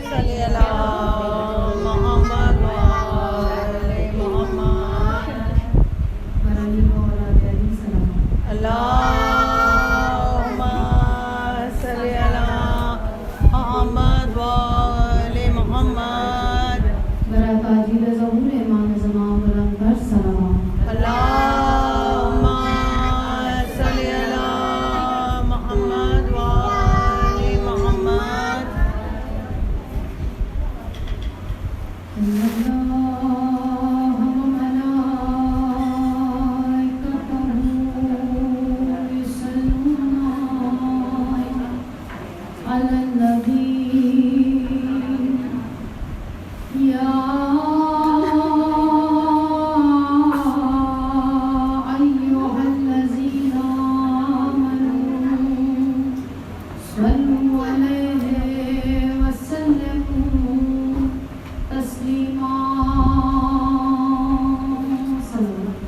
सल्ली अला मोहम्मद व आले मोहम्मद। अल्लाहुम्मा सल्ली अला मोहम्मद व आले मोहम्मद। अल्लाहुम्मा सल्ली अला मोहम्मद व आले मोहम्मद।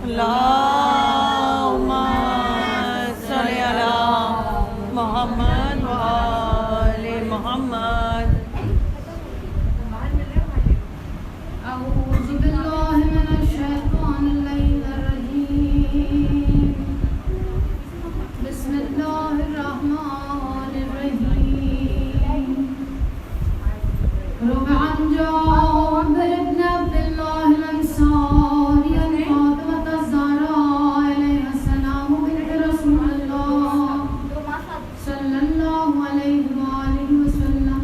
अल्लाहुम्मा सल्ली अला मोहम्मद व आले मोहम्मद। अऊज़ु बिल्लाहि मिनश शैतानिर रजीम। बिस्मिल्लाहिर रहमानिर रहीम। रुब अन जाबिर इब्न अब्दुल्लाह अल-अंसारी अन फातिमा ज़हरा अलैहिस्सलाम बिन्त रसूलुल्लाह सल्लल्लाहु अलैहि वसल्लम।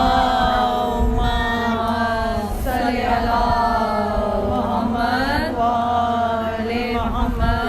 अल्लाहुम्मा सल्ली अला मोहम्मद व आले मोहम्मद।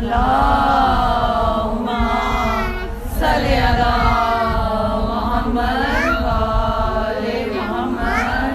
अल्लाहुम्मा सल्ली अला मोहम्मद व आले मोहम्मद।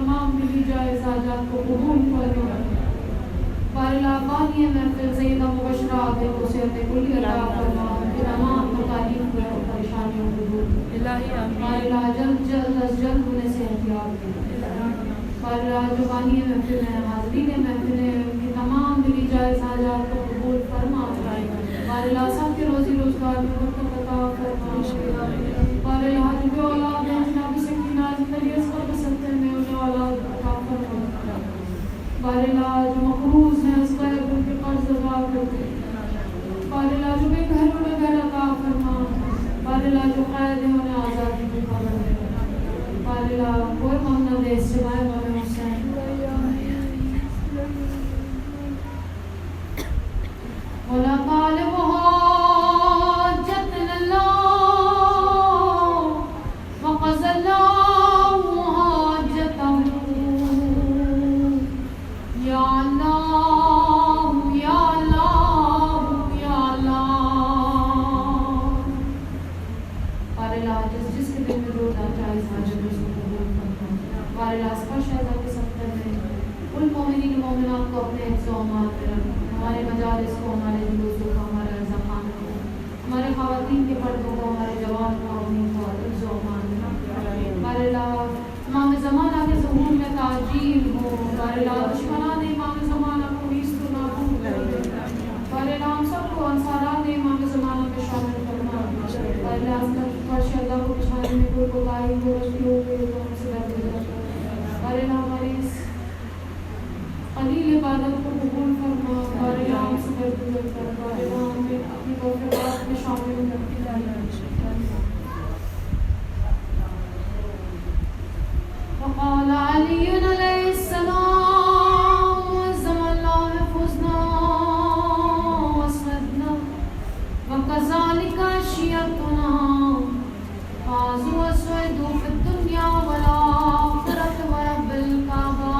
तमाम मिली जाए साजात को कबूल फरमा बारलाबानी महफिल सैयदा मुबशरा आगे को सेहत कुली अता फरमा तमाम तकलीफ और परेशानियों को दूर इलाही आमीन बारला जल्द उन्हें सेहतियाब दे बारला जुबानी महफिल है हाज़रीन महफिल है तमाम मिली जाए साजात को कबूल फरमा बारला सब के रहमत रख, हमारे मजालिस को, हमारे जुलूसों को, हमारे अज़ाखान को, हमारे ख़वातीन के पर्दों को, हमारे जवान ख़वातीन को हिफ्ज़ व अमान रख। हमारे इमाम ज़माना के ज़हूर में ताजील हो, हमारे दुश्मनान इमाम ज़माना को नीस्त व नाबूद कर, हमारे हम सबको अंसारात इमाम ज़माना में शामिल करना। फर्श अल्लाह को बिछाने में कोई कोताही हो, गलती हो गई तो हमसे दरगुजर कर। हमारी इस कलील इबादत को कबूल फरमा, हमारे नाम से दरगुजर कर, हमारे नाम में अपनी तौफ़ीक़ात में शामिल कर। वक़ाल अली अलैहिस्सलाम वज़्ज़मल्लाहु हिफ़्ज़ना वस्मदना वकज़ालिका शियतुना फाज़ू वस्वदू फ़िद्दुनिया वल आख़िरत व रब्बिल काबा।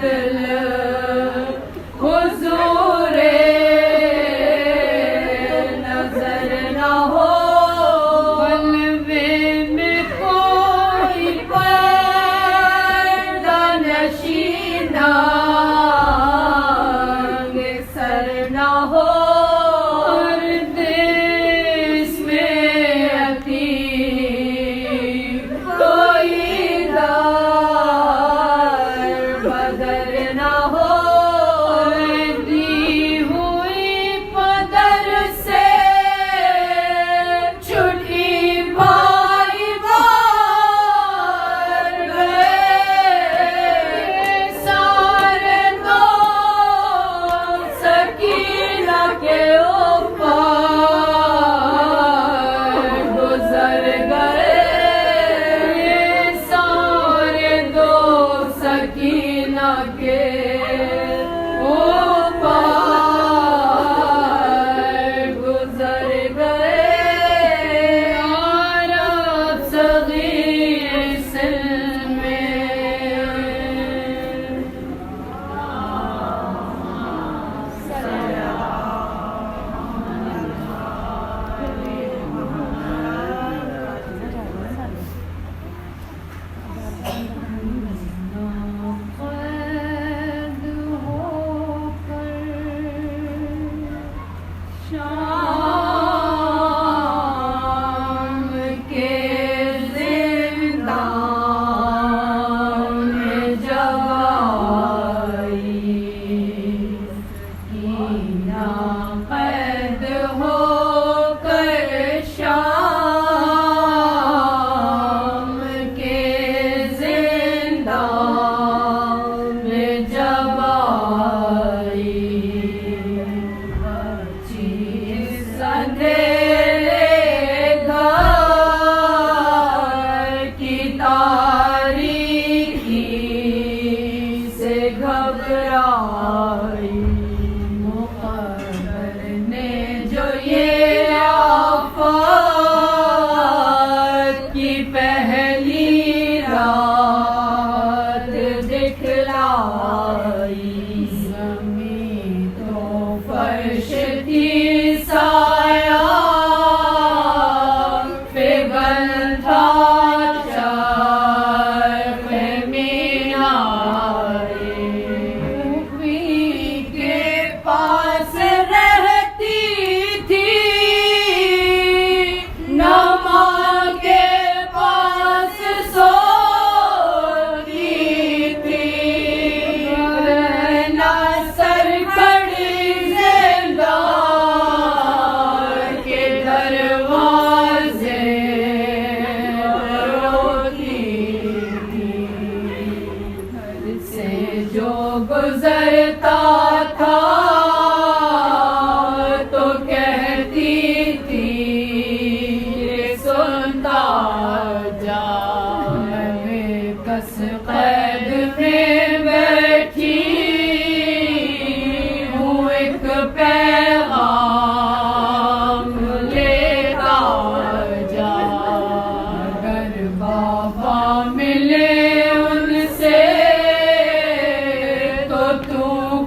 दिल हुजूरे नजर न हो बलवे में कोई पर्दा नशीना सर न हो हर देश में अतीब कोई दार बदर न हो दी हुई पदर से छुट्टी भाई बार गए सारे दो सकीना के ऊपर गुजर गए सारे दो सकीना के ऊपर गुजर गए अरब सगीर सिल कैद होकर शाम के जिंदान में जब आई कीना कैद होकर शाम के जिंदान में जब आई बची अंधेरे घर की तारीकी से घबराई मुक़द्दर ने जो ये आफत की पहली रात दिखलाई ज़मीं तो फर्श थी साया फिगल था चर्ख़ मीनारे ऊपी के पास रहती थी नमा के पास सोती थी रहना सर खड़ी ज़िंदान के दरवाजे रोती थी घर से जो गुजरता था तो कहती थी सुनता जा मैं कस कैद में बैठी हूँ एक पैगाम लेता जा अगर बाबा मिले उनसे तो तू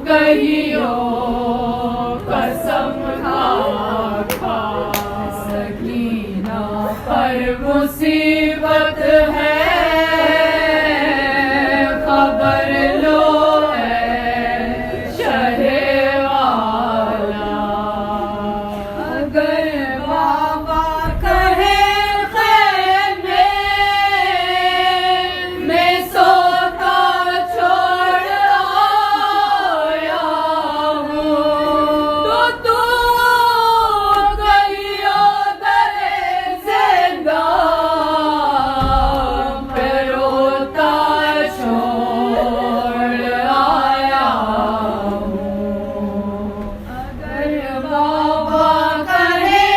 कहियो कसम खा सकीना पर मुसीबत है खबर लो है शहे वाला अगर बाबा कहे खैमे में सोता छोड़ आया हूँ तो तू कहियो दरे ज़िंदान पे रोता छोड़ आया हूँ अगर बाबा कहे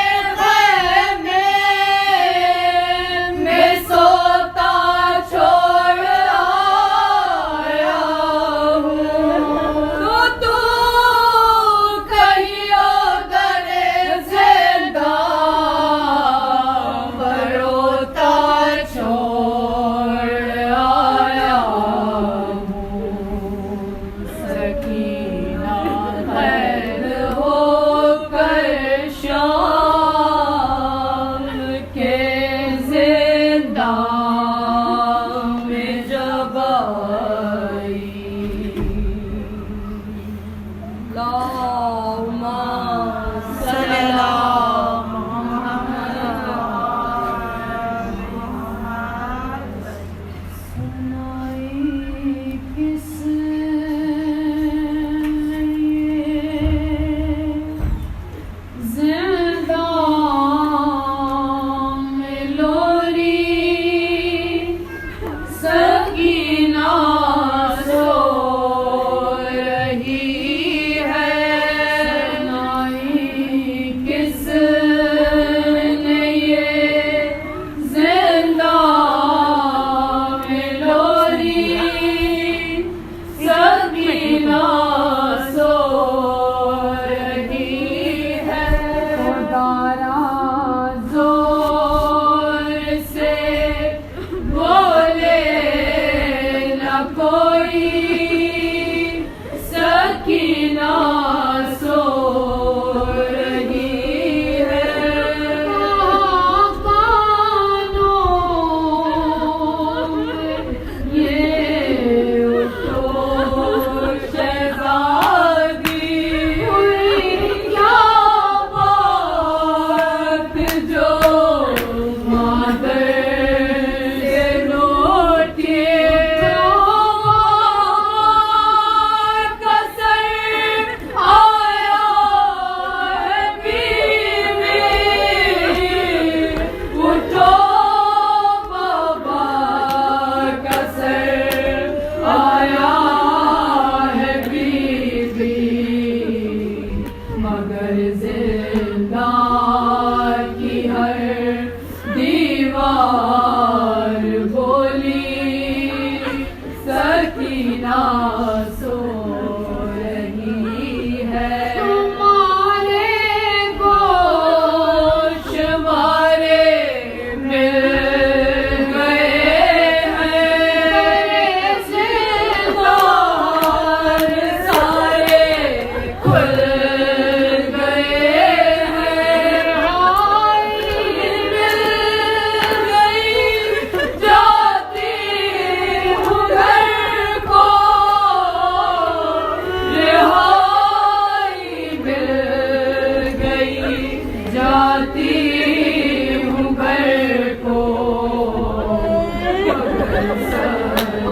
जाती हूँ घर को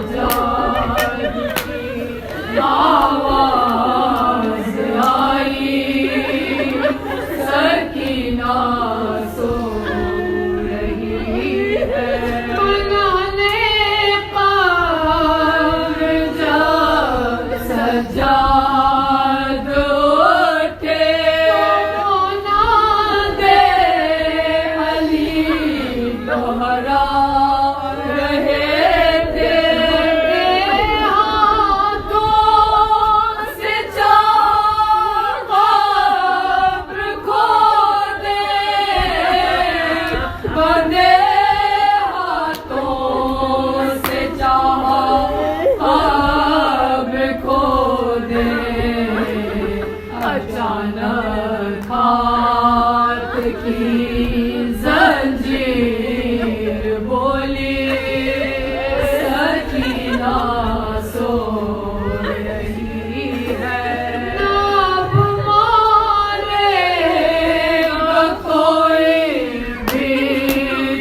सजाद की आवाज आई सकीना सो रही है बनाने पर जब सजाद उठे होना दे अली दोहरा रहे थे हाथों से चार कब्र खोदे बंदे हाथों से चार कब्र खोदे अचानक हाथ की जंजीर बोली सकीना सो रही है नाप मारे कोई भी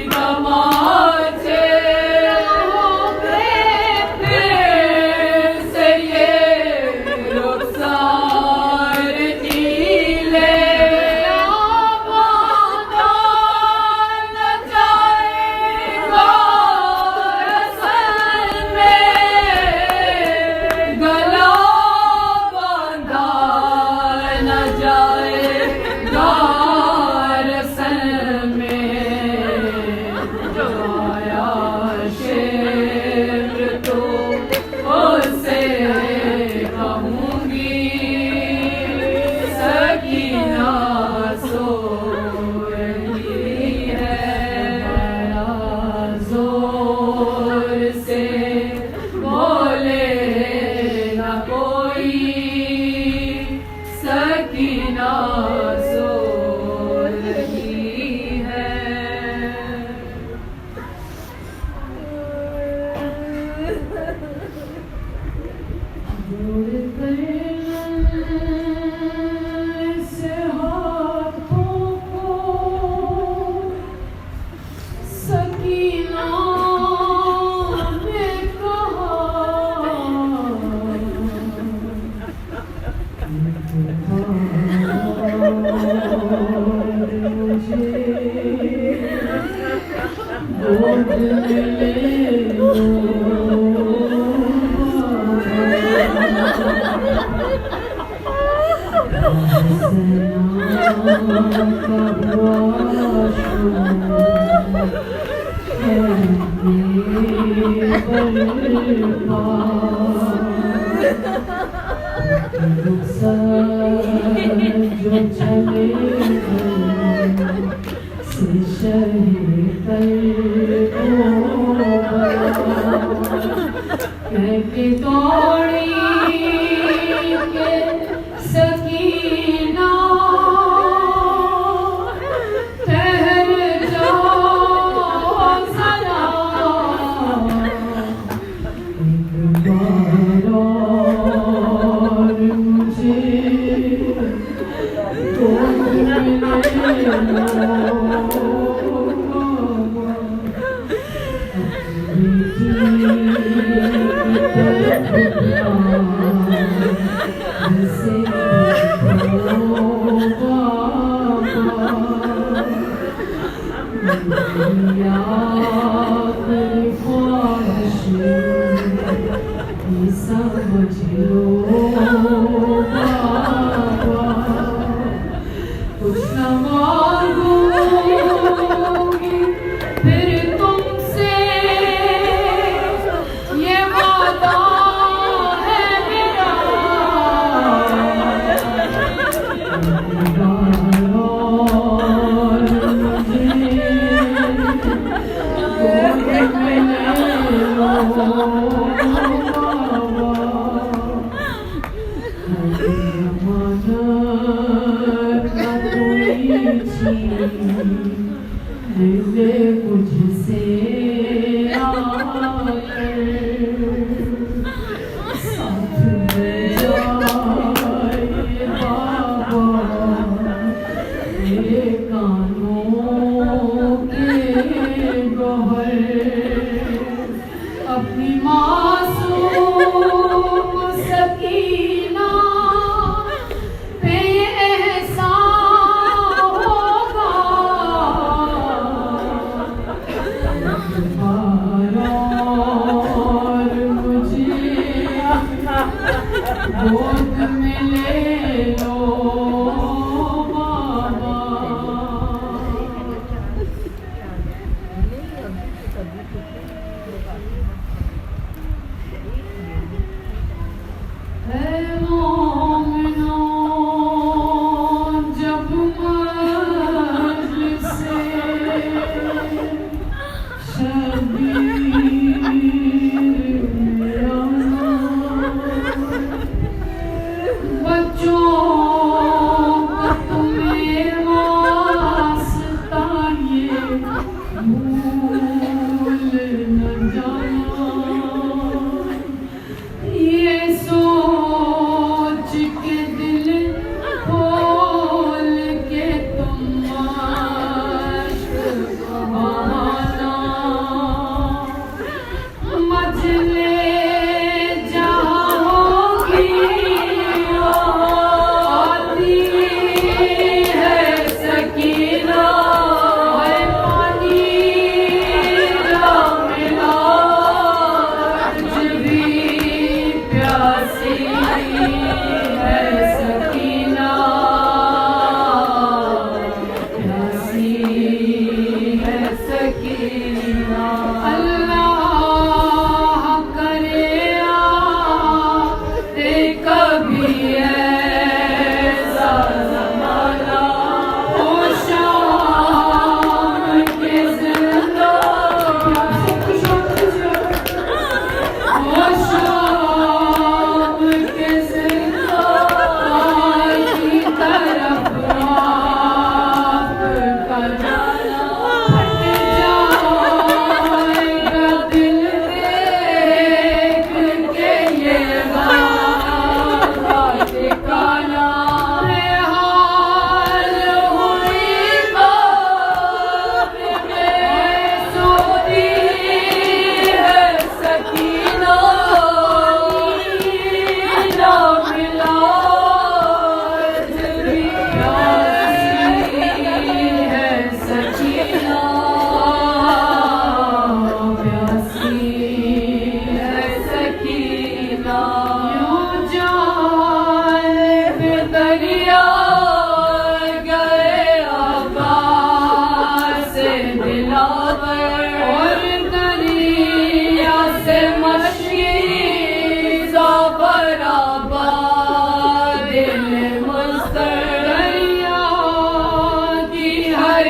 तमाचे हो गए फिर से ये रुखसार नीले बांधा न जाएगा रसन में गला बांधा न जाएगा रसन में जो आया शेर तो उसे कहूँगी सकीना सो रही है बड़ा जोर से बोले न कोई सकीना सो रही है से हाथों को सकीना ने जो चले से शहीद के दौड़ी के सकीना ठहर जाओ सदा एक बार और मुझे तो समझ लो कुछ न मांगूंगी फिर तुमसे ये वादा है मेरा और मुझे मुझसे साथ में जाए बाबा मेरे कानों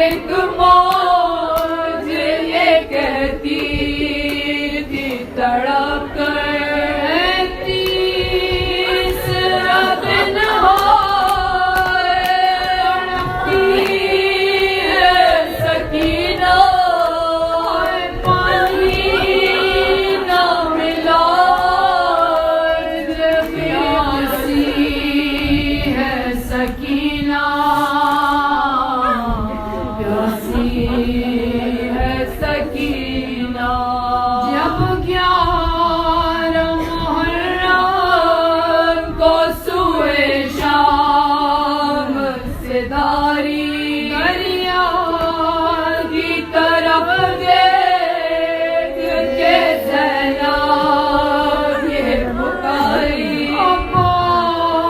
एक मौज ये कहती थी तड़प कर, तीसरा दिन सकीना पानी न मिला, जब प्यासी है सकीना, प्यासी है सकीना। जब 11 मुहर्रम को सुए शाम से धारी दरिया की तरफ देख के ज़ैनब ये पुकारी, अब्बास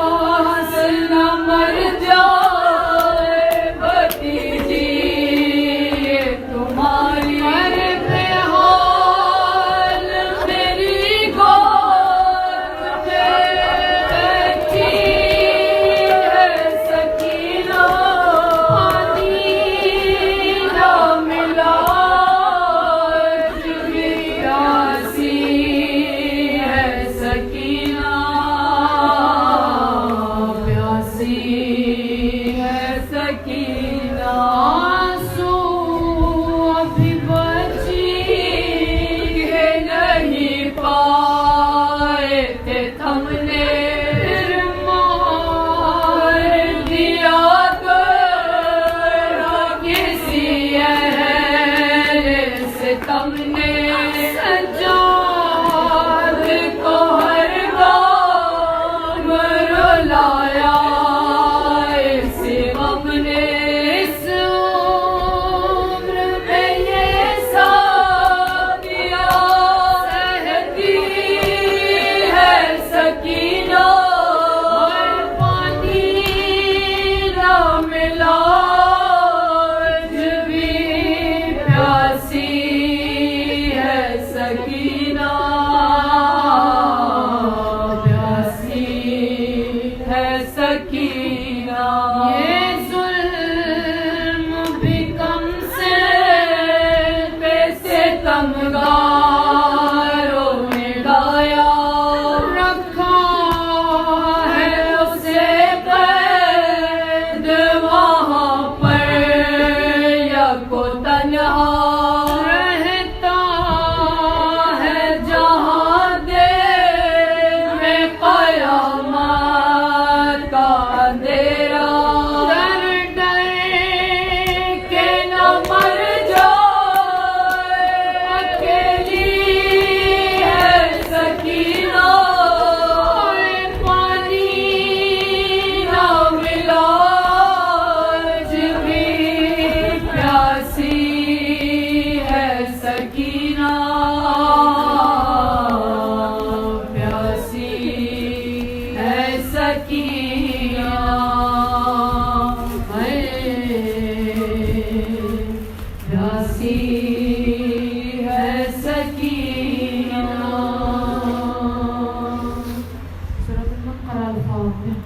न मर जाए भतीजी ये तुम्हारी, अरे बेहाल मेरी गोद में बैठी है सकीना, पानी न मिला, भी प्यासी है सकीना, प्यासी है सकीना। आंसू अभी बची के नहीं पाए थे थमने, फिर मार दिया किसी से तुमने, सज्जाद को हर गाम रुलाया इस गम ने, इस उम्र में ये सादिया सहती है सकीना, और पानी न मिला, भी प्यासी है सकीना, प्यासी है सकीना। ये जुल्म भी कम से पैसे तमगारों ने गाया, रखा है उसे कैद वहाँ पर, या को तन्हा रहता है जहाँ देर में क़यामत का अंधेरा, डर डर के न मर जाए अकेली है सकीना, पानी न मिला, भी प्यासी है सकीना, प्यासी है सकीना। प्यासी है सकीना। सूरत अल-बक़रा अल्फाज़।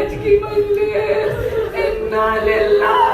आज की मजलिस इन्ना लिल्लाह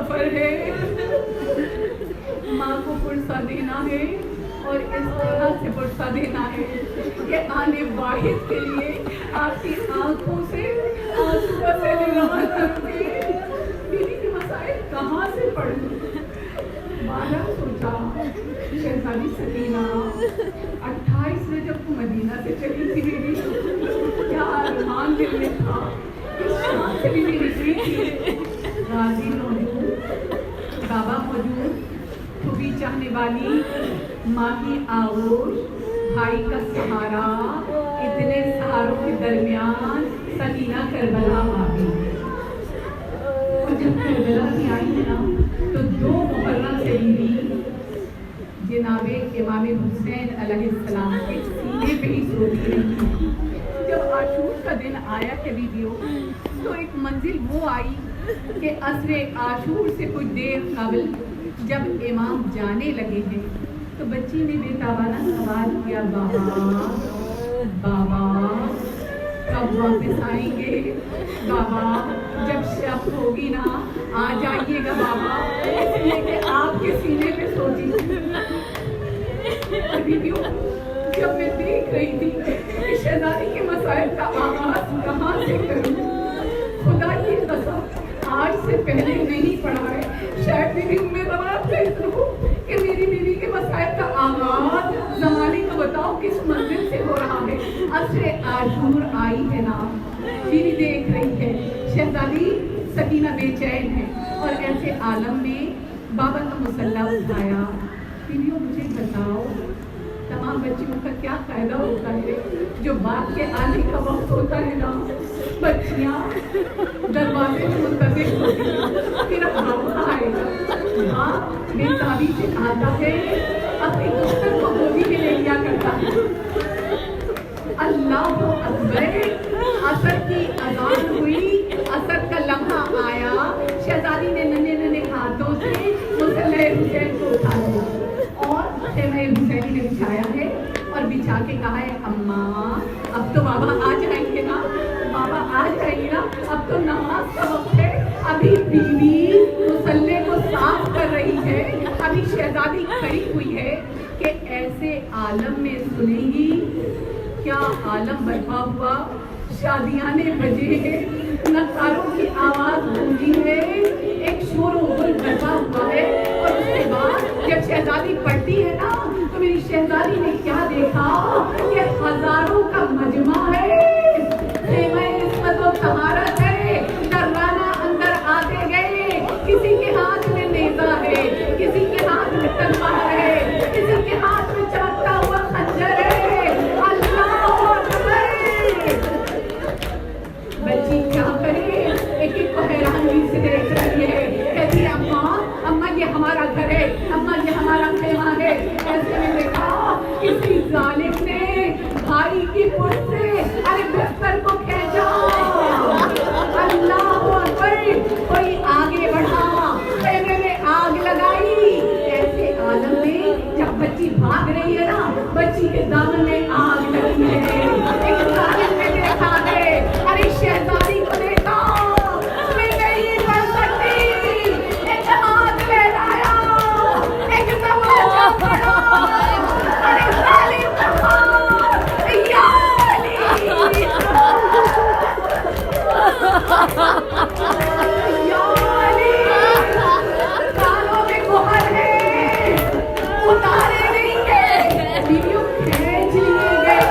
सफर है, माँ को पुरसा देना है और इस तरह से पुरसा देना है कि आने वाहिद के लिए आपकी आंखों से आंसू का सैलाब करूंगी। बीवी के मसाइल कहाँ से पढ़ूं? बारह सोचा शहजादी सकीना 28 में जब तू मदीना से चली थी मेरी, क्या अरमान दिल में था कि शाम से भी मेरी थी। गाजी मौजूद, बाबा मौजूद, खूबी चाहने वाली माँ की आगोश, भाई का सहारा, इतने सहारों के दरमियान सकीना करबला आ गई। और जब करबला की आई है ना, तो 2 मुहर्रम से बीवी जनाबे इमाम हुसैन अलैहिस्सलाम के सीने पे ही सोती रही। जब आशूर का दिन आया के बीवियों, तो एक मंजिल वो आई कि असरे आशूर से कुछ देर कबल जब इमाम जाने लगे हैं, तो बच्ची ने बेताबाना सवाल किया, बाबा कब वापस आएंगे? बाबा जब शब होगी ना आ जाइएगा बाबा, इसलिए कि आपके सीने पे सोती। बीवियों, जब मैं देख रही थी कि शहजादी के मसाइल का आगाज कहाँ से करूं, खुदा की कसम आज से पहले नहीं पढ़ा है। शायद मेरी उम्मीदवार कि मेरी बीवी के मसाइल का आगाज जमाने का बताओ किस मंजिल से हो रहा है। असरे आशूर आई है ना, बीवी देख रही है शहजादी सकीना बेचैन है, और ऐसे आलम में बाबा का मुसल्ला उठाया। बीवियों मुझे बताओ, तमाम बच्चियों का क्या फायदा होता है? जो बाप के आने का वक्त होता है ना, बच्चियाँ दरवाजे में मुंतज़िर होती हैं, फिर बाबा आएगा। हाँ, बेताबी से आता है, अपनी दुश्मन को गोदी में ले लिया करता है। अल्लाह अकबर, असर की अज़ान हुई, असर का लम्हा आया, शहजादी ने नन्हे नन्हे हाथों से मुसल्ले हुसैन को उठा लिया और खेमे हुसैनी ने बिछाया है, और बिछा के कहा है, अम्मा अब तो बाबा आ जाएंगे ना, बाबा आ जाएंगे ना, अब तो नमाज का वक्त है। अभी बीवी मुसल्ले को साफ कर रही है, अभी शहजादी खड़ी हुई है कि ऐसे आलम में सुनेगी क्या आलम बर्पा हुआ। शादियां ने बजे हैं, नकारों की आवाज गूंजी है, एक शोर गुल बर्पा हुआ है। और उसके बाद जब शहजादी पढ़ती है ना, तो मेरी शहजादी ने क्या देखा कि हजारों का मजमा है, खेमे इस्मत और तहारत है। दरवाना अंदर आते गए, किसी के हाथ में नेजा है, किसी के हाथ में तलवार है, किसी के हाथ में चमकता हुआ खंजर है। अल्लाह अकबर। बच्ची क्या करे, एक एक को हैरानी से देख रही है, कहती है अम्मा अम्मा ये हमारा घर है, अम्मा ये हमारा खेमा है। ऐसे में देखा किसी जालिम ने भाई की पुष्ट से अरे बिस्तर को खींचा। अल्लाह अकबर। कोई आगे बढ़ा, खेमे में आग लगाई। ऐसे आलम में जब बच्ची भाग रही है ना, बच्ची के दामन में आग लगी है। एक जालिम ने देखा है, अरे शहजादी को देखा, मैं नहीं पढ़ सकती, एक हाथ ले लाया, एक तमाचा पड़ा, अरे जालिम कहा, या अली, या अली, कानों में मुहर है, उतारे नहीं है, बीवियों खींच लिए गए,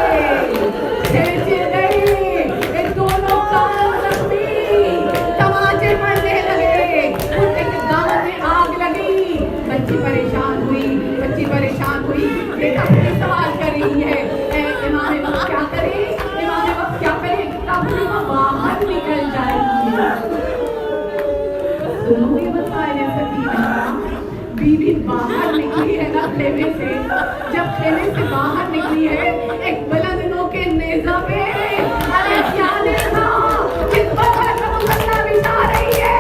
खींचे गए, ये दोनों कान जख्मी, तमाचे पड़ने लगे, उनके दामन में आग लगी। बच्ची परेशान हुई, बच्ची परेशान हुई, बेटा फिर सवाल कर रही है, इमाम वक्त क्या करे, इमाम वक्त क्या करे, तब वो बाहर निकल जाएगी। सुनो ये बताए सकीना, बीवी बाहर निकली है ना खेमे से, जब खेमे से बाहर निकली है, एक बुलंद नो के नेजा पे, अरे क्या नेजा, जिस पर मुसल्ला बिछा रही है,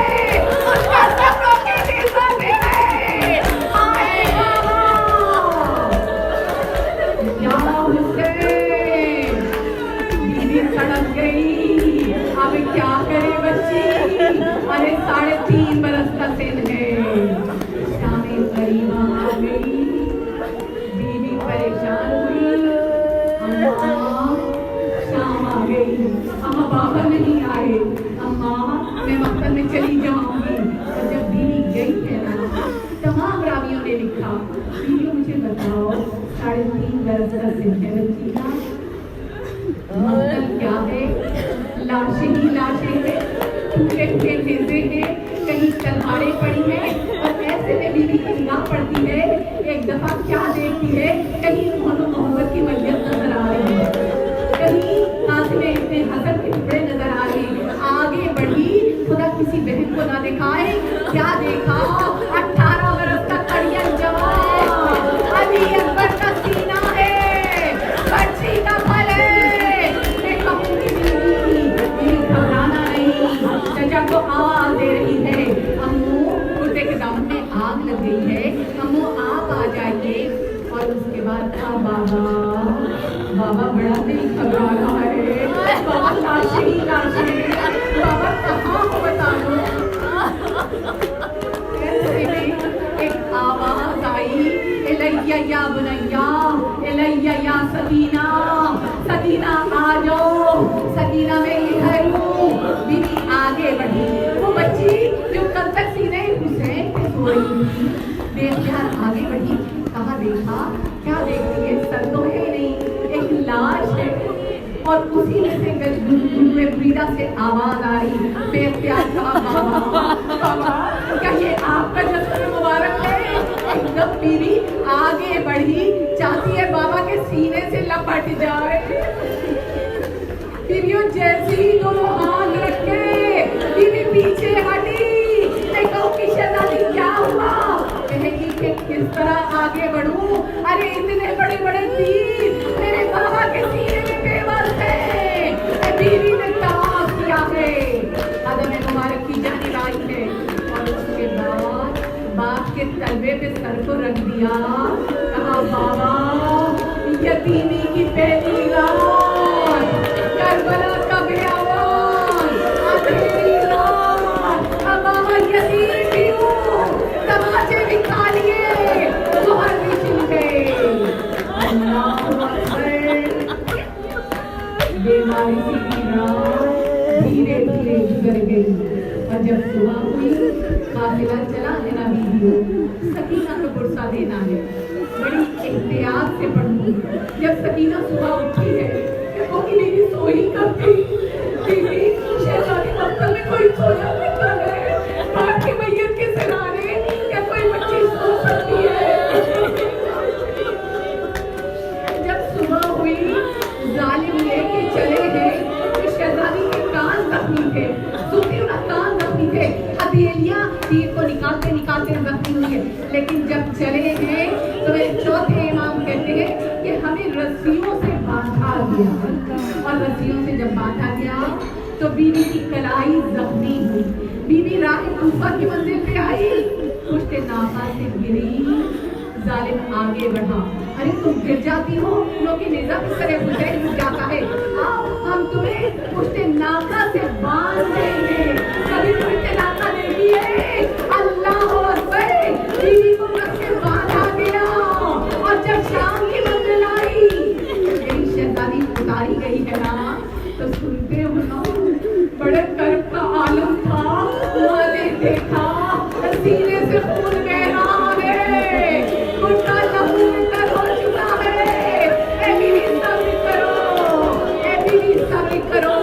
उसका सफरों के नेजा पे है। आए बाबा, या हुसैन, बीवी सड़क गई, अब क्या करे बच्ची, अरे 3.5 बरस का दिन है। शामें करीब आ गई, बीवी परेशान हुई, अम्मा शाम आ गई, अम्मा बाबा नहीं आए, अम्मा मैं मक्तब में चली जाऊंगी। और जब बीवी गई है ना, तमाम रावियों ने लिखा, बीवी मुझे बताओ 3.5 बरस का दिन है बच्ची का, मतलब क्या है? लाशें ही लाशें हैं, टूटे हुए नेज़े हैं, कहीं तलवारें पड़ी हैं। और ऐसे में बीवी की निगाह पड़ती है, एक दफा क्या देखती है, कहीं मोहब्बत की मस्जिद नजर आ रही है, कहीं हाथ में इतने हसन के टुकड़े नजर आ रहे हैं। आगे बढ़ी, खुदा किसी बहन को ना दिखाए, क्या देखा? 18 बरस का कड़ियन जवान, अली अकबर का सीना है, बच्ची का फल है। घबराना नहीं, चचा को आवाज दे रही है, अम्मू कुर्ते के दामन में आग लग गई है, अम्मू आप आ जाइए। और उसके बाद था बाबा बड़ा दिल घबरा रहा है, बाबा लाशें ही लाशें, बाबा कहाँ हो बता दो। ऐसे में एक आवाज आई, इलैया या बुनैया, इलैया या सकीना, सकीना आ जाओ, सकीना मैं इधर हूँ। बीवी आगे बढ़ी, वो बच्ची जो कल तक सीने हुसैन पे सो रही थी, बेख्याल आगे बढ़ी, कहाँ देखा? क्या देखती है? सर तो है नहीं, एक लाश है। और उसी में से ब्रीदा से आवाज आ रही, बेख्याल कहा, बाबा क्या ये आपका जश्न मुबारक है? एकदम बीवी आगे बढ़ी, चाहती है बाबा के सीने से लपट जाए। बीवियों जैसे ही दोनों हाथ रखे, बीवी पीछे हटी, मैं कहूँ कि शहजादी क्या हुआ? कहेगी कि किस तरह आगे बढ़ूं? अरे इतने बड़े बड़े तीर मेरे बाबा के सीने में बेबस है। बीवी ने तमाम किया है, कदम मुबारक की जानिब आई है। और उसके बाद बाप के तलवे पे सर को रख दिया, कहा बाबा यतीमी की पहली रात, करबला का बयान, आखिरी रात, अब बाबा यतीम भी हूँ, तमाचे भी खा लिए, जोहर भी छिल गए। अल्लाह अकबर। बीमारी की रात धीरे धीरे गुजर गई, और जब सुबह हुई, काफिला चला है ना बीवियों, सकीना को गुस्सा देना है, बड़ी एहतियात से पढ़ूंगी। जब सकीना सुबह उठी है, कि मेरी सोई कब थी? बीवी शहजादी मक्तब में कोई सोया नहीं है, बाप की मैयत के सराहने क्या कोई बच्ची सो सकती है? जब सुबह हुई, जालिम लेके चले गए, तो शहजादी के कान जख्मी थे, सुफीना कान जख्मी थे, हथेलियां तीर को निकालते निकालते जख्मी हुई है। लेकिन जब चले गए तो वे चौथे इमाम कहते हैं कि हमें रस्सियों से बांधा गया, और रस्सियों से जब बांधा गया तो बीवी की कलाई जख्मी हुई। बीवी राह कूफा की मंजिल पे आई, पुश्ते नाफा से गिरी, जालिम आगे बढ़ा, अरे तुम गिर जाती हो, लोग की निज़ाम इस तरह हुसैन रुक जाता है, आओ हम तुम्हें पुश्ते नाफा से बांध देंगे। कभी पुश्ते नाफा देगी है, अल्लाह अकबर, बीवी को रस्से बांधा गया। और जब शाम की मंजिल आई, मेरी शहजादी उतारी गई है ना, तो सुनते हो ना, बड़े कर्ब का आलम था, मैंने देखा सीने से खून बह रहा है, घुटना लहू में हो चुका है। ए बीवी सब्र करो, ए बीवी सब्र करो।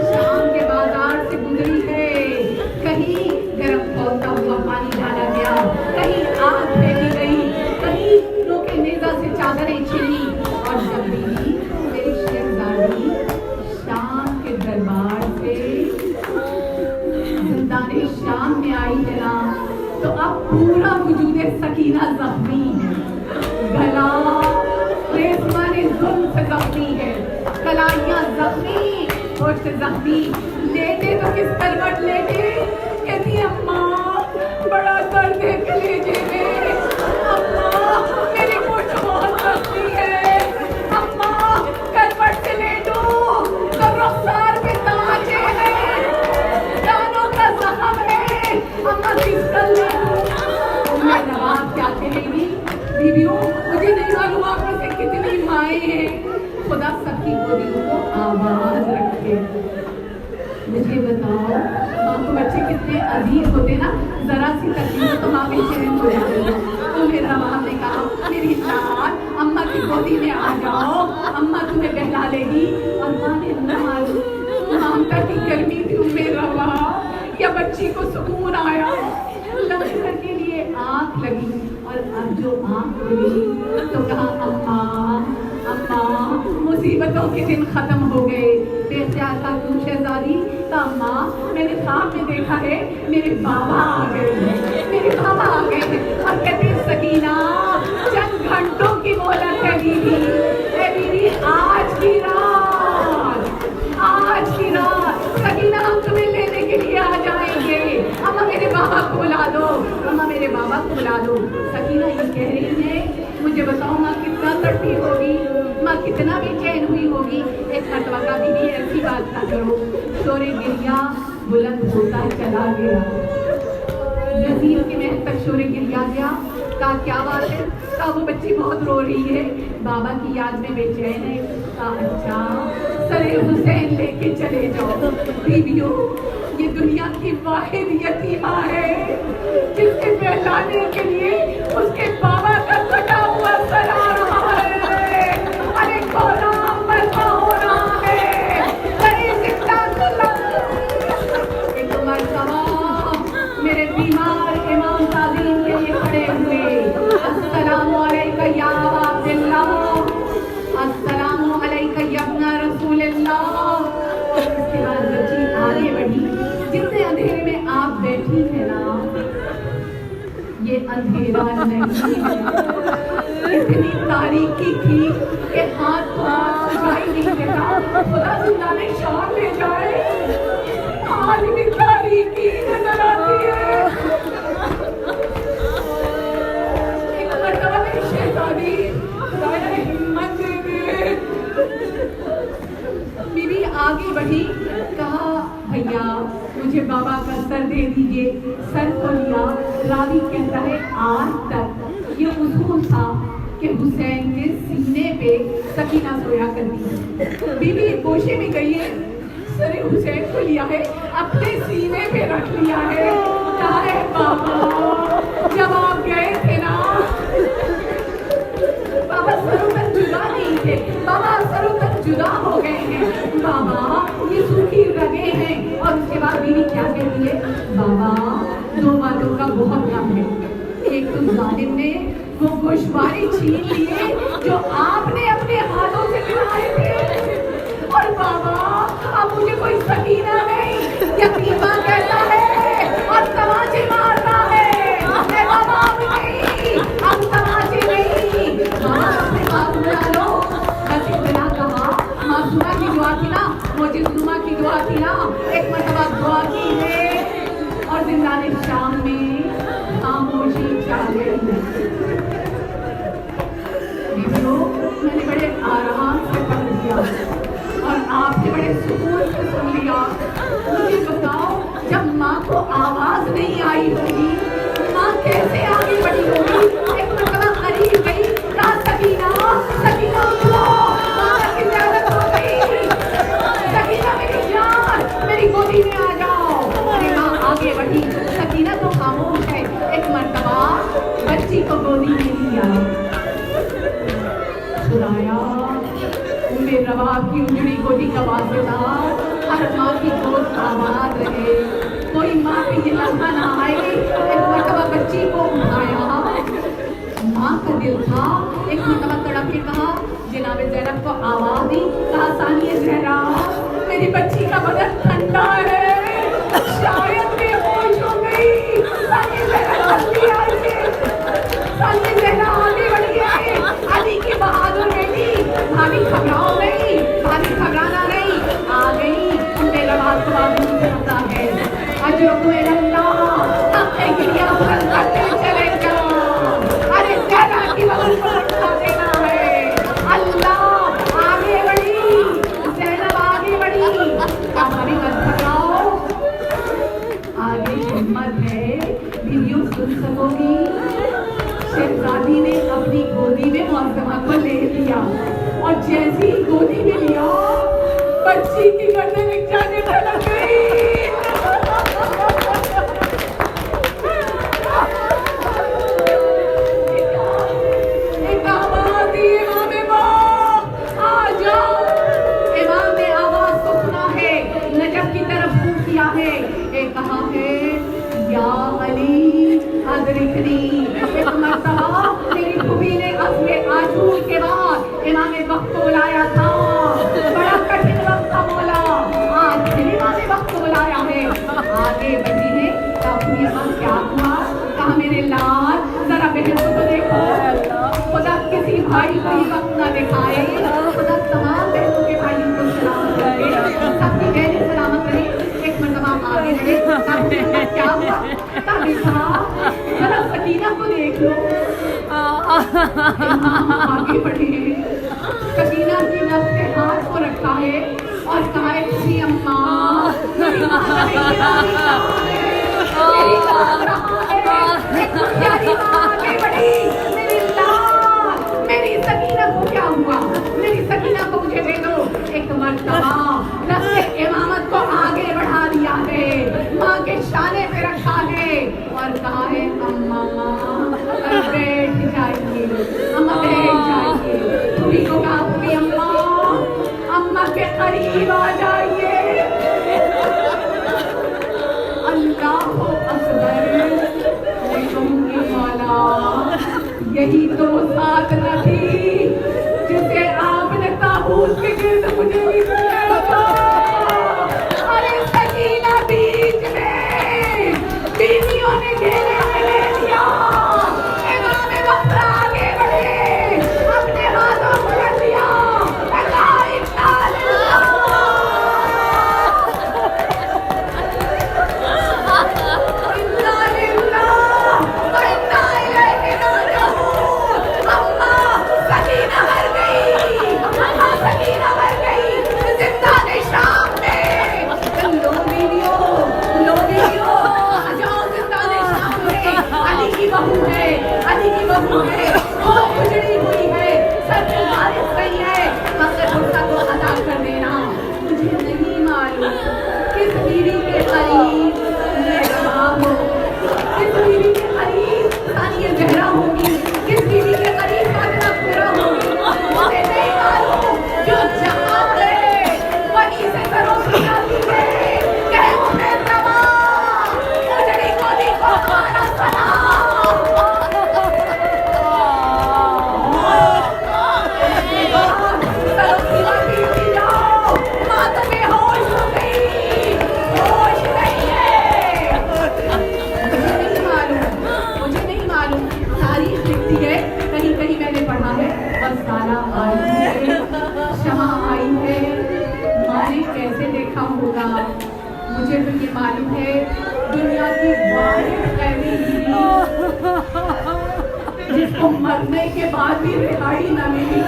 शाम के बाजार से गुजरी है, कहीं गर्म खौलता हुआ पानी डाला गया, कहीं आग फेंकी गई, कहीं लोग नेजा से चादरें छिली। और जब बीवी मेरी शहजादी शाम के दरबार से जिंदाने शाम में आई है ना, तो अब पूरा वजूद सकीना जख्मी है, गला रेशमाने जुल्म से जख्मी है, कलाइयां जख्मी, होठ से जख्मी। लेटे तो किस करवट लेटे, कहती अम्मा बड़ा दर्द है कलेजे में, अम्मा मेरी मुठ बहुत जख्मी है, अम्मा करवट से लेटो तो रुखसार पे तमाचे हैं, दानों का जख्म है, हैं। खुदा सबकी गोदियों को आबाद रखे। मुझे बताओ माँ को बच्चे कितने अजीज होते ना, जरा सी तकलीफ तो माँ बेचैन हो जाती है। तो मेरा माँ ने कहा मेरी लाल अम्मा की गोदी में आ जाओ, अम्मा तुम्हें बहला लेगी। और माँ ने ममता की गर्मी थी मेरा माँ, या बच्ची को सुकून आया, लम्हे के लिए आँख लगी। और अब जो आँख खुली तो कहा अम्मा अम्मा मुसीबतों के दिन खत्म हो गए। बेख्याल था क्यों शहजादी? तो अम्मा मैंने ख्वाब में देखा है मेरे बाबा आ गए, मेरे बाबा आ गए। और कहते सकीना चंद घंटों की मोहलत है दीदी, दीदी आज की रात सकीना हम तुम्हें लेने के लिए आ जाएंगे। अम्मा मेरे बाबा को बुला दो, अम्मा मेरे बाबा को बुला दो। सकीना ये कह रही है, मुझे बताओ माँ कितना तड़पी होगी, माँ कितना बेचैन हुई होगी। एक मरतबा का बीवी ऐसी बात ना करो। शोरे गिरिया बुलंद होता चला गया, नजीर के महल तक शोरे गिरिया गया। कहा क्या बात है? कहा वो बच्ची बहुत रो रही है, बाबा की याद में बेचैन है। कहा अच्छा सरे हुसैन लेके चले जाओ। बीवियों ये दुनिया की वाहिद यतीमा है जिसके बहलाने के लिए उसके बाबा का कटा हुआ सर आ रहा है। अरे गोलाम बर्पा हो रहा है, अरे जिंदा एक मरतबा मेरे बीमार इमाम ताज़ीम के लिए खड़े हुए। अस्सलामु अलैका या अब्दुल्लाह, अस्सलामु अलैका या इब्न रसूलल्लाह। इसके बाद बच्ची आगे बढ़ी। जितने अंधेरे में आप बैठी है ना, ये अंधेरा नहीं है, इतनी तारीकी थी कि हाथ तो हाथ दिखाई नहीं देता। खुदा जिंदा ने शाम ले जाए, आज भी तारीकी नजर आती है। एक मरतबा मेरी शहजादी खुदाया हिम्मत दे दे। बीवी आगे बढ़ी, कहा भैया मुझे बाबा का सर दे दीजिए। सर को लिया। रावी कहता है आज तक ये उसूल था कि हुसैन के सीने पे सकीना सोया करती। बीवी गोशे में गई है, सर हुसैन को लिया है, अपने सीने पे रख लिया है। कहा है बाबा जब आप गए थे ना, बाबा सरों तक जुदा नहीं थे, बाबा सरों तक जुदा हो गए हैं, बाबा ये सूखी रगे हैं। और उसके बाद बीवी क्या कहती है? बाबा दो बातों का बहुत काम है। एक तो जालिम ने वो गोश्तवारी छीन लिए जो आपने अपने हाथों से बनाए थे, और बाबा अब मुझे कोई सकीना नहीं, यतीमा कहता है और तमाचे मारता है। बाबा अब नहीं, अब तमाचे नहीं। बाबा अपने बात बुला लो। बस इतना कहा। मासूमा की दुआ थी ना, मोजिज़नुमा की दुआ थी ना, एक मरतबा दुआ की है और जिंदाने शाम में खामोशी छा गई। मैंने बड़े आराम से पढ़ लिया और आपने बड़े सुकून से सुन लिया। मुझे बताओ जब माँ को आवाज नहीं आई होगी, माँ कैसे आगे बढ़ी होगी? एक मरतबा करीब गई, कहा सकीना सकीना उठो, माँ की ज़्यादत हो गई, सकीना मेरी जान मेरी गोदी में आ जाओ। अरे माँ आगे बढ़ी, सकीना तो खामोश है। एक मरतबा बच्ची को गोदी में लिया, सुनाया उम्मे रवा की उजड़ी गोदी का वास्ता, हर माँ की गोद आबाद रहे। कोई माँ पे ये लम्हा ना आए। एक मरतबा बच्ची को उठाया, माँ का दिल था। एक मरतबा तड़प के कहा जनाबे ज़ैनब को आवाज दी, कहा सानिया ज़हरा मेरी बच्ची का बदन ठंडा है, शायद बेहोश हो गई। सानिया ज़हरा जल्दी आइए। सानिया ज़हरा आगे बढ़ी है। अली की बहादुर बेटी, भाभी घबराओ नहीं, भाभी घबराना नहीं। आ गई। मेरा बात तो आप मुझे पता है। अजरुको इल्लल्लाह, अपने गिरिया बंद करते चले जाओ। अरे ज़हरा की बदन को उठा देना है। अल्लाह आगे बढ़ी, ज़ैनब आगे बढ़ी। अब अभी मत घबराओ, आगे हिम्मत है। वीडियो सुन सकोगी, शहजादी ने अपनी गोदी में मौसमा को ले लिया और जैसे ही गोदी में लिया बच्ची की गर्दन एक जाने पर लग गई। एक आवाज दी, इमाम आ जाओ। इमाम ने आवाज को सुना है, नजफ की तरफ मुंह किया है, एक कहा है या अली अदरिकनी। एक मर्तबा मेरी फूफी ने अपने आजूल के बाद इमाम वक्त को बुलाया था, बड़ा कठिन वक्त था मौला, आज फिर इमाम वक्त को बुलाया है। आगे बढ़ी है अपनी अम्मा, क्या हुआ? कहा मेरे लाल जरा बहन को तो देखो, खुदा किसी भाई को ही वक्त ना दिखाए, खुदा तमाम बहनों के भाइयों को सलाम करे, सबकी बहनें सलामत रहे। एक मर्तबा आगे बढ़े, क्या हुआ? जरा सकीना को देख लो। आगे बढ़े, सकीना की नस के हाथ को रखा है और कहा है जी अम्मा मेरी माँ आगे बढ़ी। मेरी लाल, मेरी सकीना को क्या हुआ? मेरी सकीना को मुझे दे दो। एक मर्तबा रस्ते इमामत को आगे बढ़ा दिया है, माँ के शाने पे रखा है और कहा है अम्मा बैठ जाइए, अम्मा बैठ जाइए। तुम्ही को कहा भी अम्मा, अम्मा के करीब आ जाइए। अल्लाह अकबर, मैं कहूँगी मौला यही तो साधना थी जिसे आपने ताबूत के गिर्द मुझे भी किया था। अरे सकीना बीच में बीवियों ने घेरे में ले लिया, इमाम वक्त आगे बढ़े, अपने हाथों को रख दिया। मुझे तो ये मालूम है दुनिया की वाहिद ऐसी जिसको मरने के बाद भी रिहाई न मिली।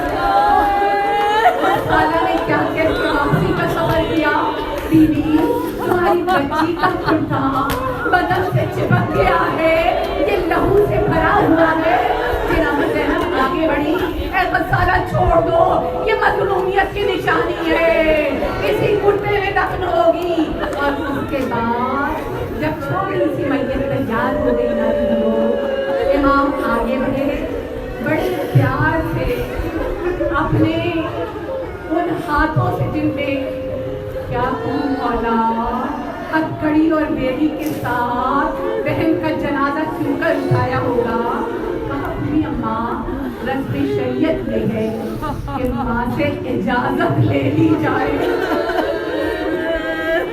साला ने क्या कहकर वापसी का सफर किया? बीवी तुम्हारी बच्ची का कुर्ता बदन से चिपक गया है, ये लहू से भरा हुआ है। आगे बढ़ी, साला छोड़ दो, ये मजलूमियत की निशानी है, इसी कुर्ते में दफन होगी। और उसके बाद जब छोटी सी मैयत तैयार हो गई ना, इमाम आगे बढ़े, बड़े प्यार से अपने उन हाथों से जिनपे क्या मौला हथकड़ी और बेड़ी के साथ बहन का जनाजा चुनकर उठाया होगा। कहा अपनी अम्मा रस्म शरीयत में है कि माँ से इजाजत ले ली जाए,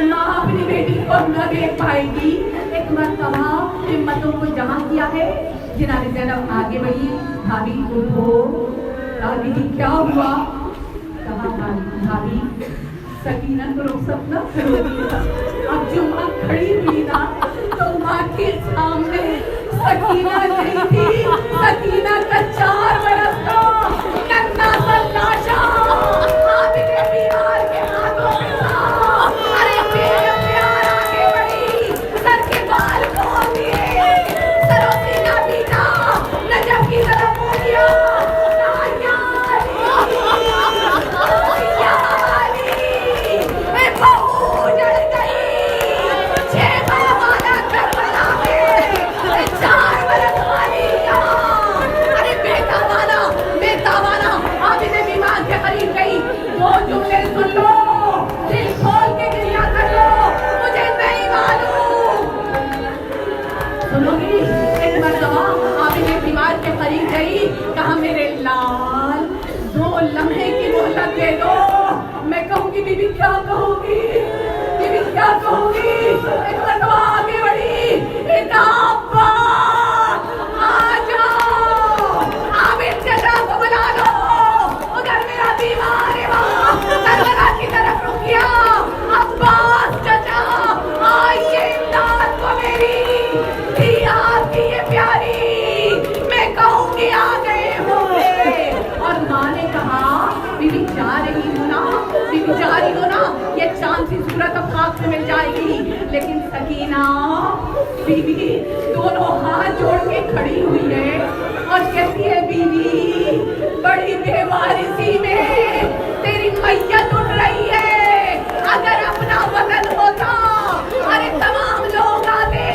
माँ अपनी बेटी को न देख पाएगी। एक मर्तबा हिम्मतों को जमा किया है, जिन्होंने ज़ैनब आगे बढ़ी, भाभी उठो, दादी क्या हुआ? कहा भाभी सकीना को रुखसत न करोगी। अब जो माँ खड़ी हुई ना, तो माँ के सामने सकीना नहीं थी, सकीना का 4 बरस का नन्हा सा लाशा आबिद बीमार के हाथों में था। अरे प्यार आगे बढ़ी, सर के बाल खोल दिए, सरों से ना पीटा, नजफ सुनोगी? एक मरतबा आबिद एक दीवार के करीब गई, कहा मेरे लाल 2 लम्हे की मोहलत दे दो। मैं कहूँगी बीबी क्या कहूँगी, बीबी क्या कहूँगी? एक मरतबा आगे बढ़ी, इतना अब्बा आ जाओ, आबिद चचा को बुला लो, उधर मेरा दीवार है वहाँ करबला की तरफ रुक गया। अब्बास चचा आइए इमदाद को मेरी दी आपकी ये प्यारी, मैं कहूँगी आ गए होंगे। और माँ ने कहा बीबी जा रही हो ना, बीबी जा रही हो ना, ये चांद सी सूरत अब खाक में मिल जाएगी। लेकिन सकीना बीबी दोनों हाथ जोड़ के खड़ी हुई है और कहती है बीबी बड़ी बेवारिसी में तेरी मैयत उठ रही है, अगर अपना वतन होता अरे तमाम लोग आते,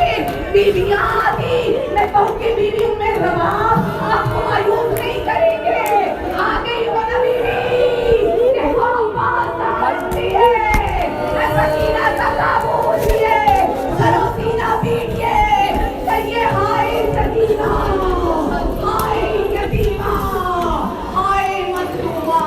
बीबी आती, मैं कहूँगी बीबी में जवाब आपको मायूस नहीं करेंगे। आ गई हो ना बीबी, देखो बात समझती है, सकीना सल्ला पूछिए, सरोसीना पीटिए, कहिए हाय सकीना, हाय यतीमा, हाय मजलूमा।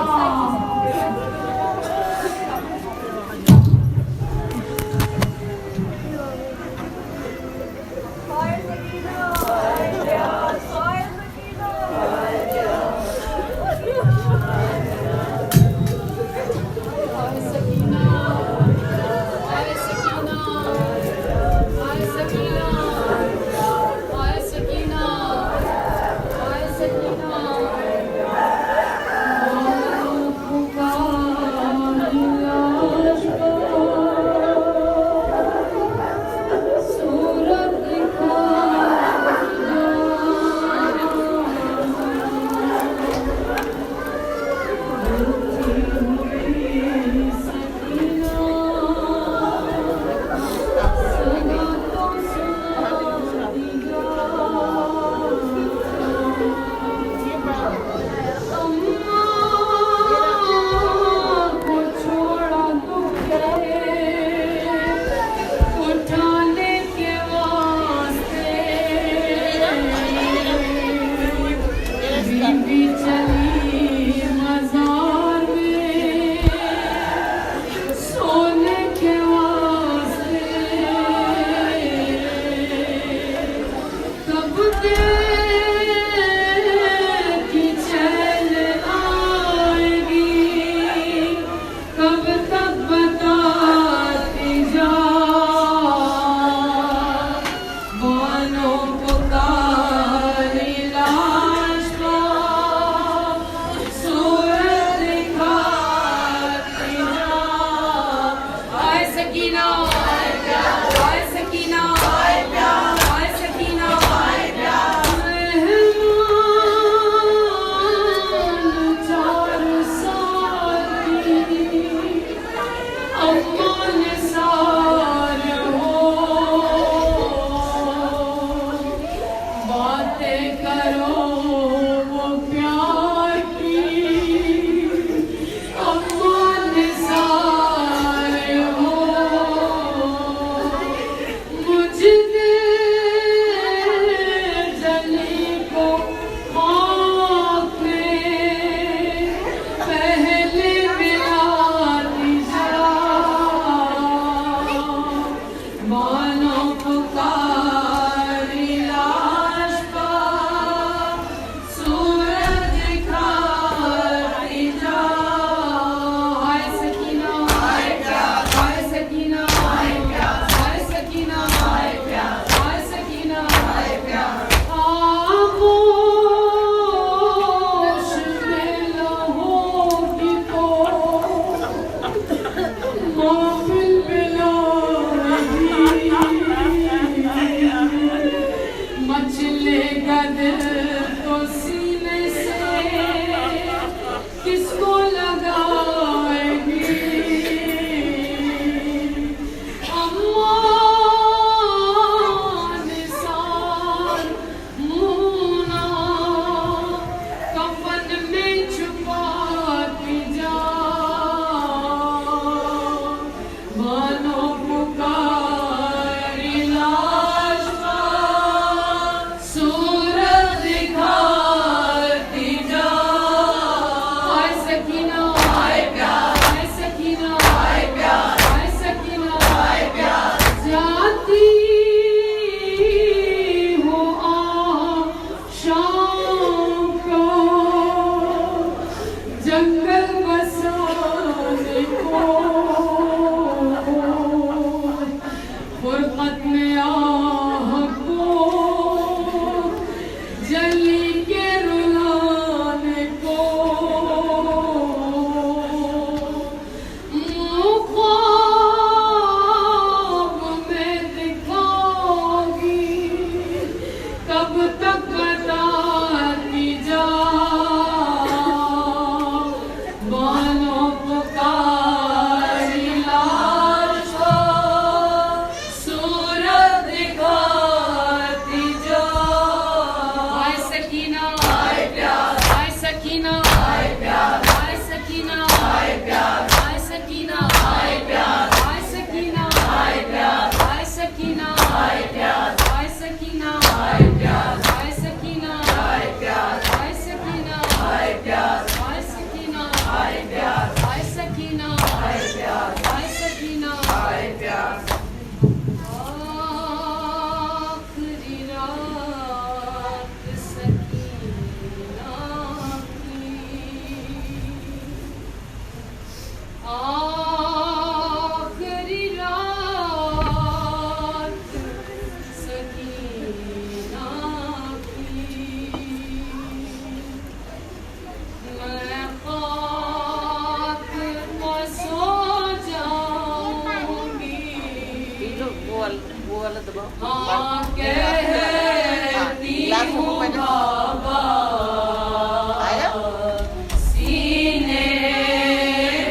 हाँ कहती हूँ बाबा सीने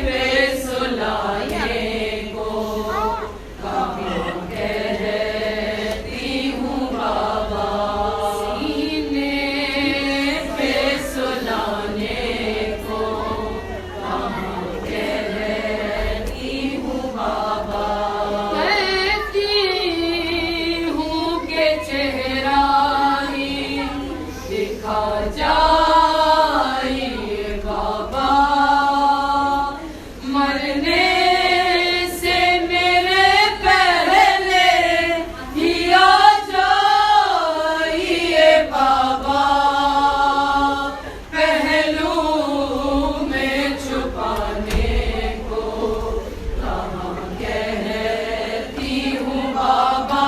पे सुलाने को, कहाँ कहती हूँ बाबा सीने पे सुलाने को, कहाँ कहती हूँ बाबा। कहती हूँ कि चेहरा ही दिखा जाइए बाबा, मरने से मेरे पहले ही आ जाइए बाबा, पहलू में छुपाने को, कहाँ कहती हूँ बाबा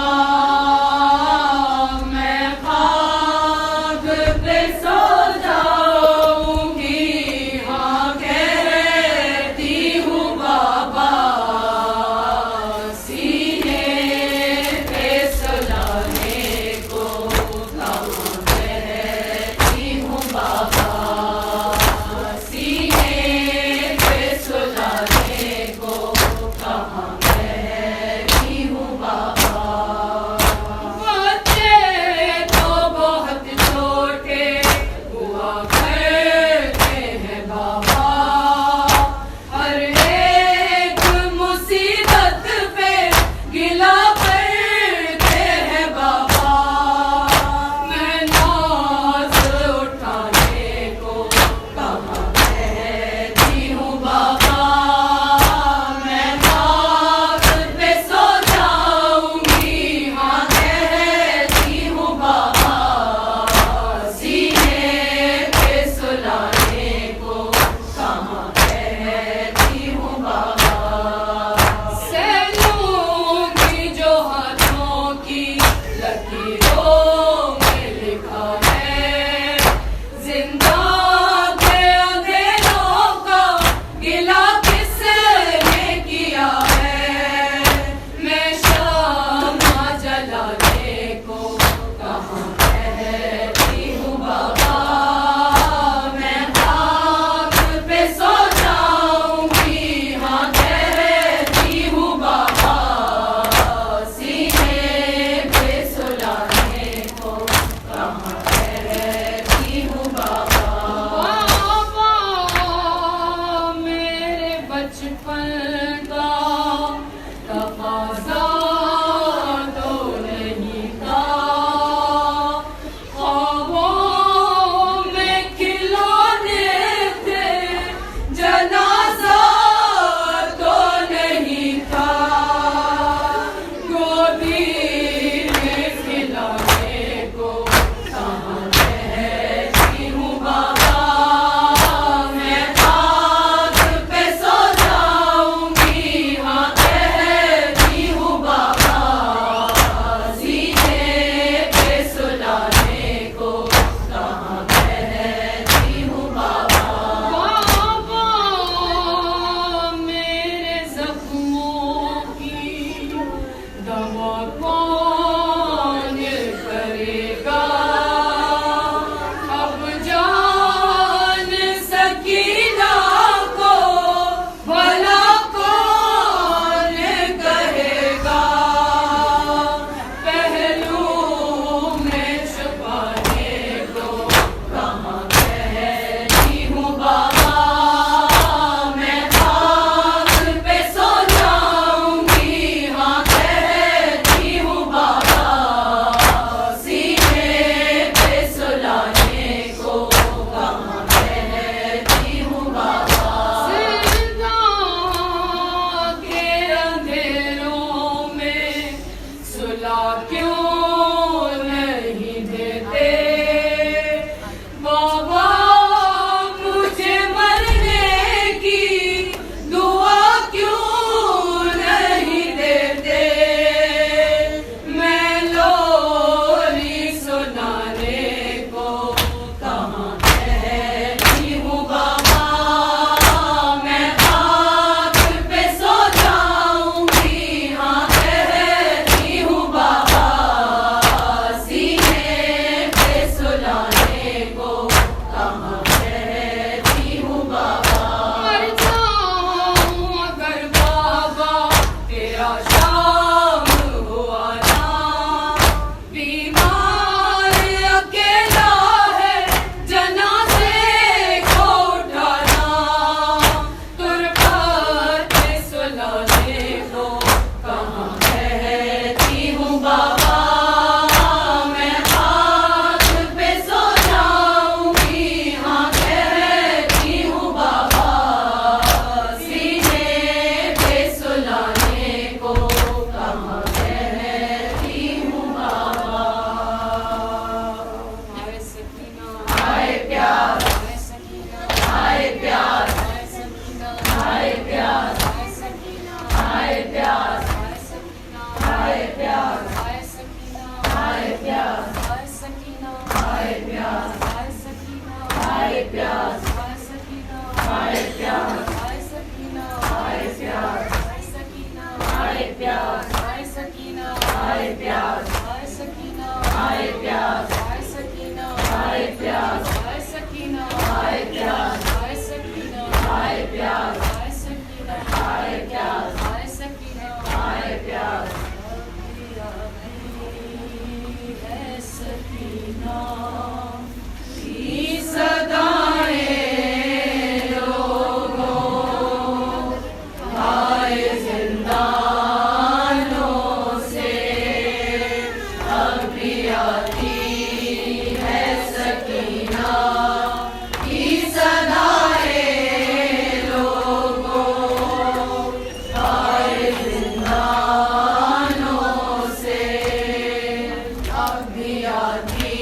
अब भी आती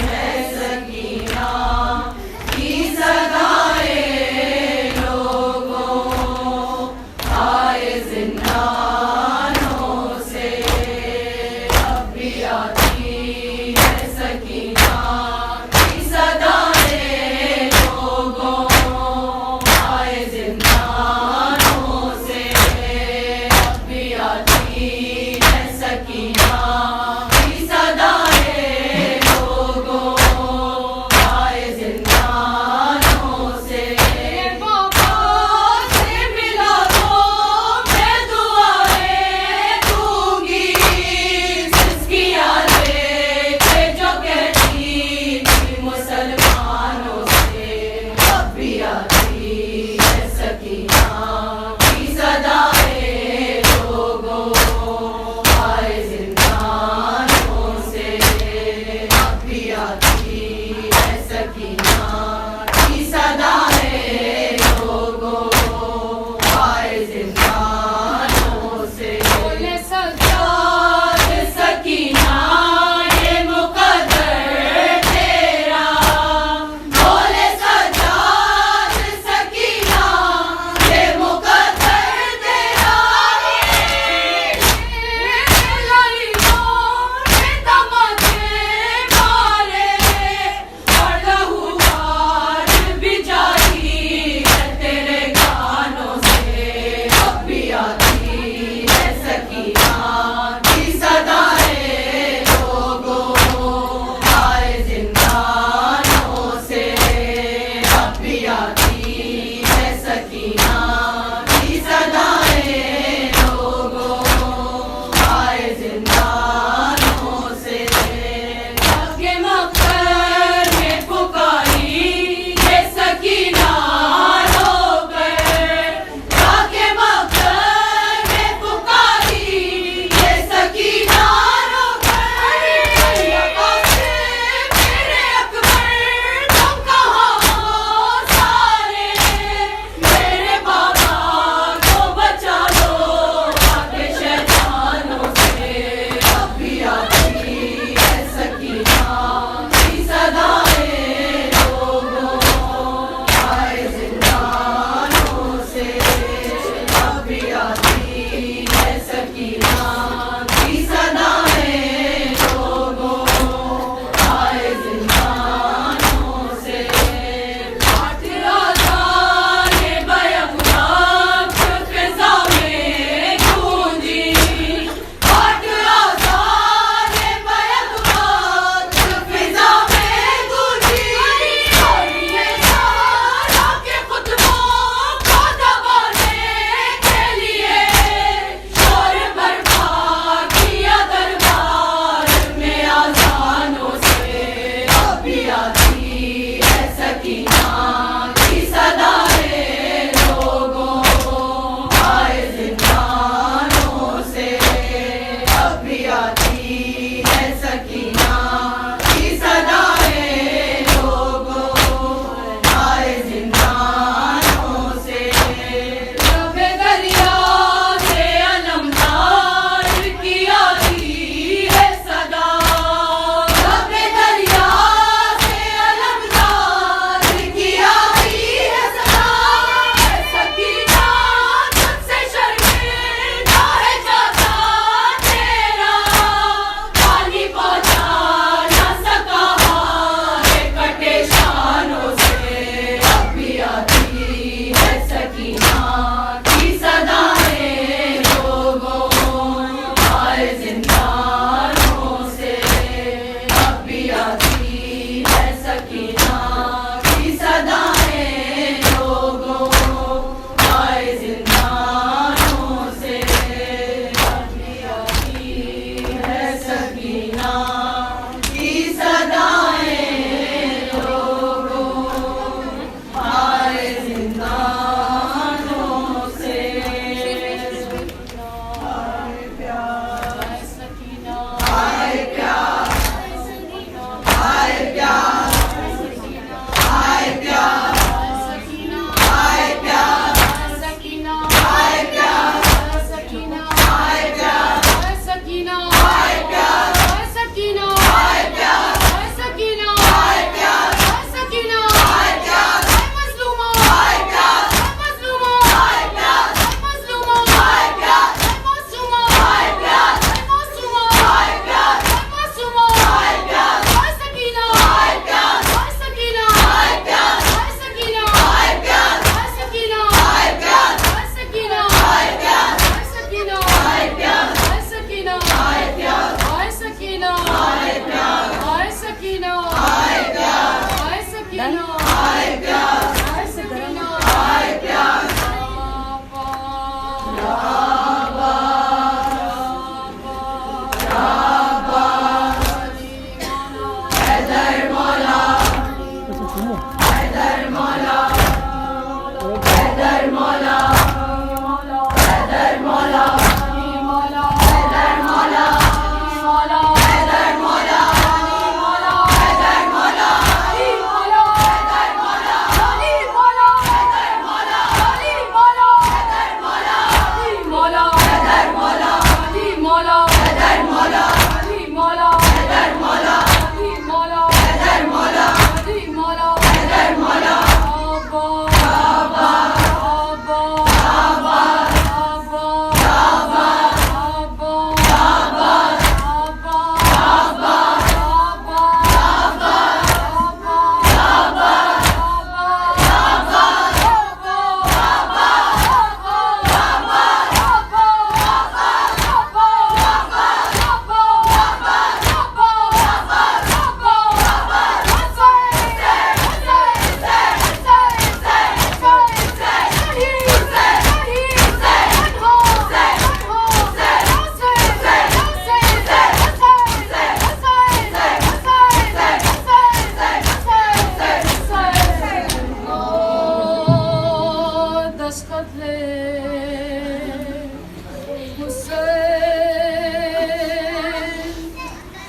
है सकीना की सदाएं लोगों, आए जिंदानों से। अब भी आती है सकीना की सदाएं लोगों, आए जिंदानों से। अब भी आती है सकीना की सदाएं लोगों, आए जिंदानों से। बाबा से मिला तो मैं दुआएं दूंगी, जिसकी याद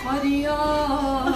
फरियाद